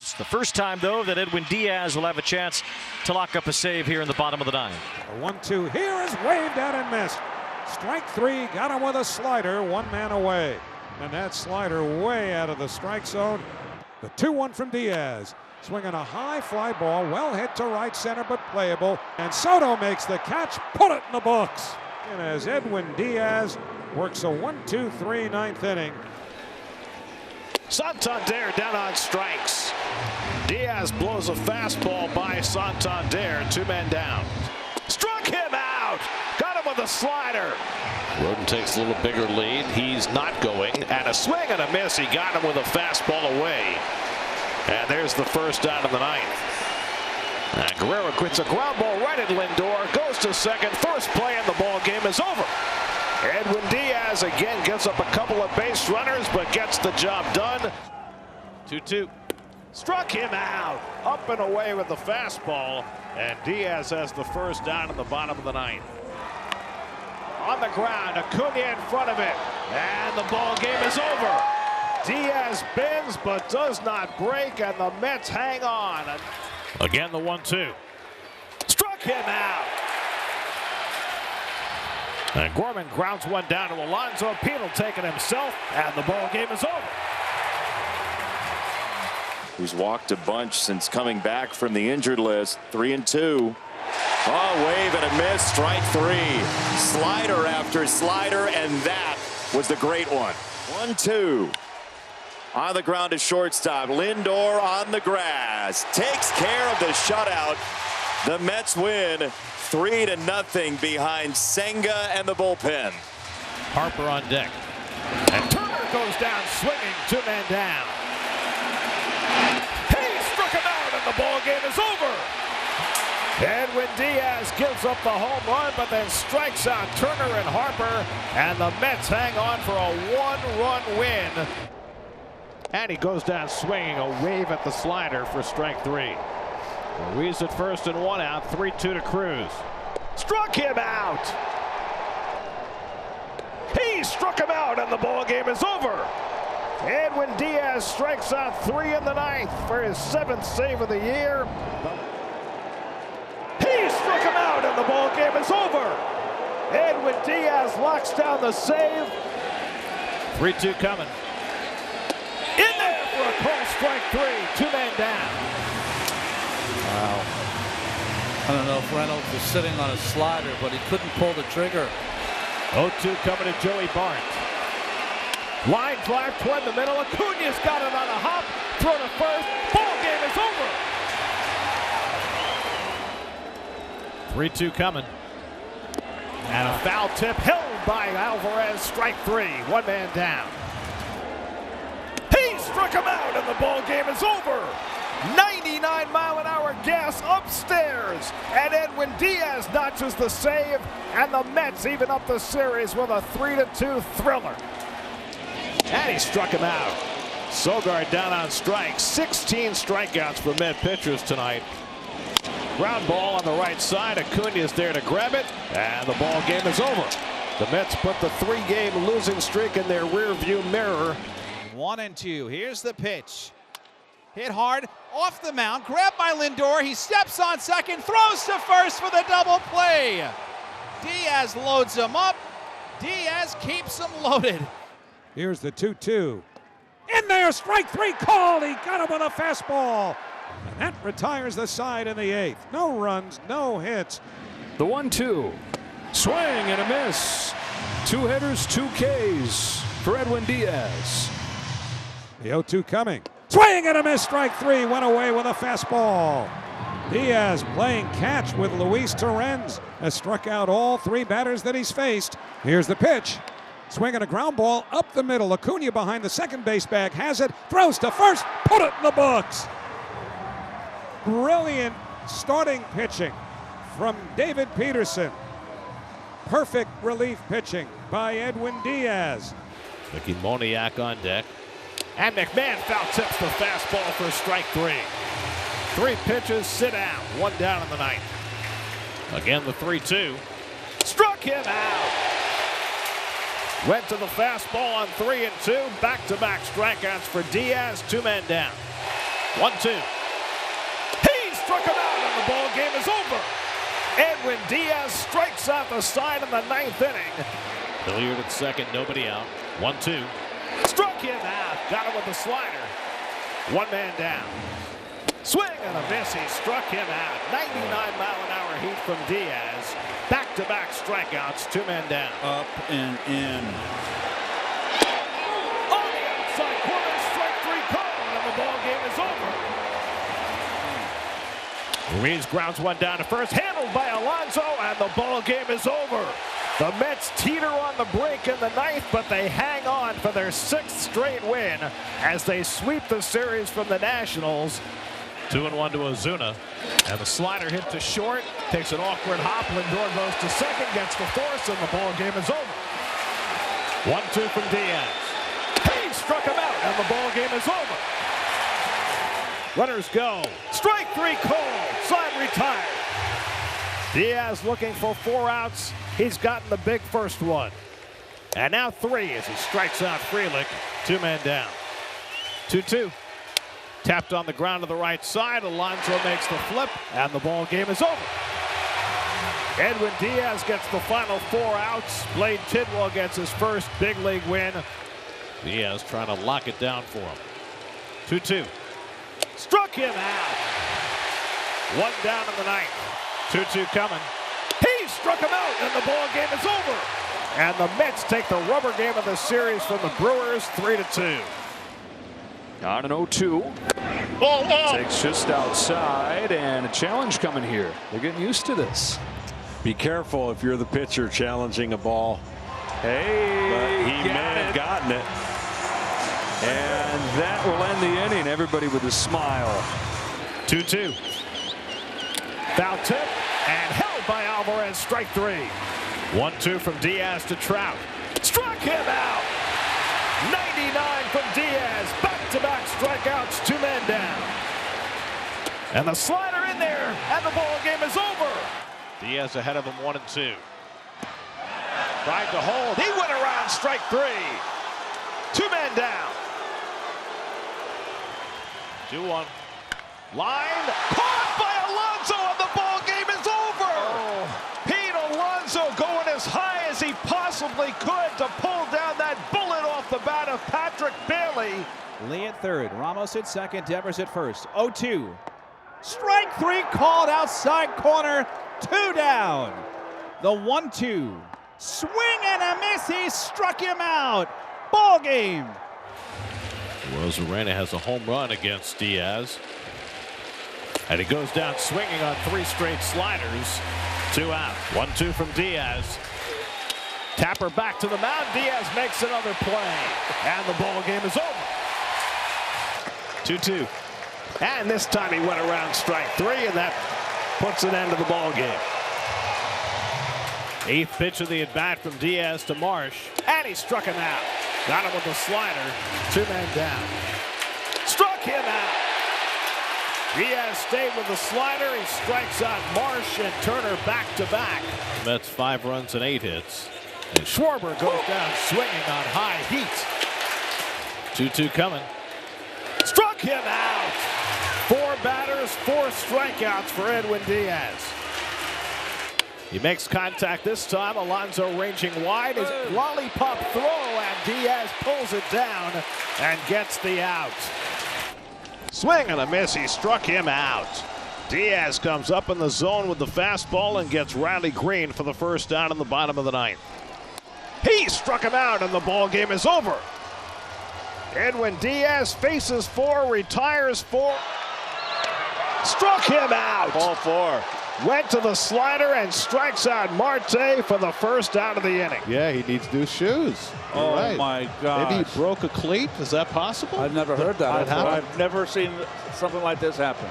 It's the first time, though, that Edwin Díaz will have a chance to lock up a save here in the bottom of the ninth. A 1-2 here is waved out and missed. Strike three, got him with a slider, one man away. And that slider way out of the strike zone. The 2-1 from Diaz. Swinging a high fly ball, well hit to right center, but playable. And Soto makes the catch, put it in the books. And as Edwin Díaz works a 1-2-3 ninth inning. Santander down on strikes. Diaz blows a fastball by Santander. Two men down. Struck him out. Got him with a slider. Roden takes a little bigger lead. He's not going. And a swing and a miss. He got him with a fastball away. And there's the first out of the ninth. And Guerrero gets a ground ball right at Lindor. Goes to second. First play and the ball game is over. Edwin Díaz again gives up a couple of base runners, but gets the job done. 2-2. Struck him out. Up and away with the fastball. And Diaz has the first down in the bottom of the ninth. On the ground, Acuna in front of it. And the ball game is over. Diaz bends but does not break, and the Mets hang on. Again, the 1-2. Struck him out. And Gorman grounds one down to Alonso. Pino taking himself, and the ball game is over. Who's walked a bunch since coming back from the injured list. 3-2. Oh, wave and a miss. Strike three. Slider after slider, and that was the great one. 1-2. On the ground to shortstop. Lindor on the grass. Takes care of the shutout. The Mets win 3-0 behind Senga and the bullpen. Harper on deck. And Turner goes down swinging. Two men down. He struck him out, and the ball game is over. Edwin Díaz gives up the home run, but then strikes out Turner and Harper, and the Mets hang on for a one-run win. And he goes down swinging, a wave at the slider for strike three. Ruiz at first and one out. 3-2 to Cruz. Struck him out. He struck him out, and the ball game is over. Edwin Díaz strikes out three in the ninth for his 7th save of the year. He struck him out, and the ball game is over. Edwin Díaz locks down the save. 3-2 coming. In there for a call strike three. Two men down. Wow. I don't know if Reynolds was sitting on a slider, but he couldn't pull the trigger. 0-2 coming to Joey Bart. Line drive toward the middle. Acuna's got it on a hop. Throw to first. Ball game is over. 3-2 coming. And a foul tip held by Alvarez. Strike three. One man down. He struck him out, and the ball game is over. 99-mile-an-hour gas upstairs, and Edwin Díaz notches the save, and the Mets even up the series with a 3-2 thriller. And he struck him out. Sogard down on strikes. 16 strikeouts for Met pitchers tonight. Ground ball on the right side. Acuna is there to grab it, and the ball game is over. The Mets put the 3-game losing streak in their rearview mirror. 1-2. Here's the pitch. Hit hard off the mound. Grabbed by Lindor. He steps on second. Throws to first for the double play. Diaz loads him up. Diaz keeps him loaded. Here's the 2-2. In there, strike three called. He got him with a fastball. And that retires the side in the 8th. No runs, no hits. The 1-2. Swing and a miss. 2 hitters, 2 Ks for Edwin Díaz. The 0-2 coming. Swing and a miss. Strike three. Went away with a fastball. Diaz playing catch with Luis Torrens. Has struck out all 3 batters that he's faced. Here's the pitch. Swinging a ground ball up the middle. Acuna behind the second base bag has it. Throws to first. Put it in the books. Brilliant starting pitching from David Peterson. Perfect relief pitching by Edwin Díaz. Mickey Moniak on deck. And McMahon foul tips the fastball for strike three. 3 pitches, sit down. 1 down in the ninth. Again, the 3-2. Struck him out. Went to the fastball on 3-2. Back-to-back strikeouts for Diaz. 2 men down. 1-2. He struck him out, and the ball game is over. Edwin Díaz strikes out the side in the 9th inning. Hilliard at second, nobody out. 1-2. Struck him out. Got him with the slider. One man down. Swing and a miss. He struck him out. 99-mile-an-hour heat from Diaz. Back-to-back strikeouts. 2 men down. Up and in. On the outside corner, strike 3 called, and the ball game is over. Ruiz grounds one down to first, handled by Alonso, and the ball game is over. The Mets teeter on the brink in the 9th, but they hang on for their 6th straight win as they sweep the series from the Nationals. 2-1 to Ozuna, and the slider hit to short, takes an awkward hop. Lindor goes to second, gets the force, and the ball game is over. 1-2 from Diaz. He struck him out, and the ball game is over. Runners go. Strike 3 called. Side retired. Diaz looking for 4 outs. He's gotten the big first one. And now 3 as he strikes out Frelick. 2 men down. 2-2. Tapped on the ground to the right side. Alonso makes the flip, and the ball game is over. Edwin Díaz gets the final 4 outs. Blade Tidwell gets his first big league win. Diaz trying to lock it down for him. 2-2. Struck him out. 1 down in the 9th. 2-2 coming. He struck him out, and the ball game is over. And the Mets take the rubber game of the series from the Brewers, 3-2. On an 0-2. Takes just outside, and a challenge coming here. They're getting used to this. Be careful if you're the pitcher challenging a ball. Hey, but he may have gotten it. And that will end the inning. Everybody with a smile. 2-2. Foul tip and held by Alvarez. Strike 3. 1-2 from Diaz to Trout. Struck him out. 99 from Diaz. Back-to-back strikeouts. 2 men down. And the slider in there, and the ball game is over. Diaz ahead of him, 1-2. Tried to hold. He went around. Strike 3. 2 men down. 2-1. Line caught by Alonso, and the ball game is over. Pete Alonso going as high as he possibly could to pull down that bullet off the bat of Patrick Bailey. Lee at third, Ramos at second, Devers at first. 0-2. Strike 3 called outside corner. 2 down. The 1-2. Swing and a miss. He struck him out. Ball game. Rosarena has a home run against Diaz. And he goes down swinging on 3 straight sliders. 2 out. 1-2 from Diaz. Tapper back to the mound. Diaz makes another play. And the ball game is over. 2-2. And this time he went around strike 3, and that puts an end to the ball game. 8th pitch of the at-bat from Diaz to Marsh. And he struck him out. Got him with the slider. 2 men down. Struck him out. Diaz stayed with the slider. He strikes out Marsh and Turner back-to-back. The Mets 5 runs and 8 hits. And Schwarber goes down swinging on high heat. 2-2 coming. Struck him out. 4 batters, 4 strikeouts for Edwin Díaz. He makes contact this time. Alonso ranging wide. His lollipop throw, and Diaz pulls it down and gets the out. Swing and a miss. He struck him out. Diaz comes up in the zone with the fastball and gets Riley Green for the first down in the bottom of the 9th. He struck him out, and the ball game is over. Edwin Díaz faces 4, retires 4. Struck him out. Ball 4. Went to the slider and strikes out Marte for the first out of the inning. Yeah, he needs new shoes. Oh, right. My God. Maybe he broke a cleat. Is that possible? I've never heard that. I've never seen something like this happen.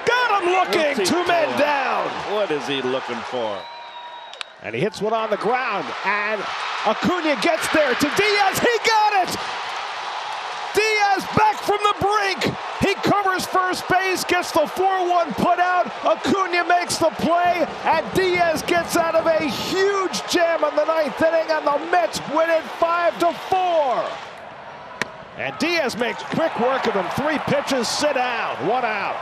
Got him looking. 2 men down. What is he looking for? And he hits one on the ground. And Acuna gets there to Diaz. He got it. Diaz back from the brink. He covers first base, gets the 4-1 put out. Acuna makes the play, and Diaz gets out of a huge jam in the 9th inning, and the Mets win it 5-4. And Diaz makes quick work of him. 3 pitches, sit down, 1 out.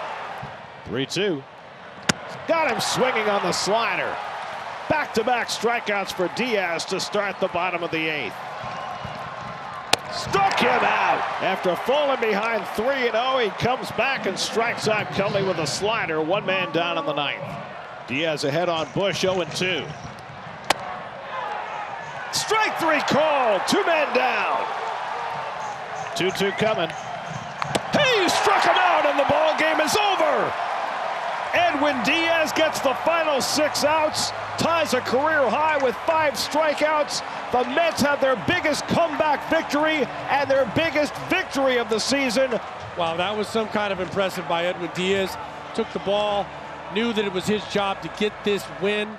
3-2. Got him swinging on the slider. Back-to-back strikeouts for Diaz to start the bottom of the 8th. Struck him out. After falling behind 3-0, he comes back and strikes out Kelly with a slider. 1 man down in the 9th. Diaz ahead on Bush, 0-2. Strike 3 called. 2 men down. 2-2 coming. He struck him out and the ball game is over. Edwin Díaz gets the final 6 outs, ties a career high with 5 strikeouts. The Mets have their biggest comeback victory and their biggest victory of the season. Wow, that was some kind of impressive by Edwin Díaz. Took the ball, knew that it was his job to get this win.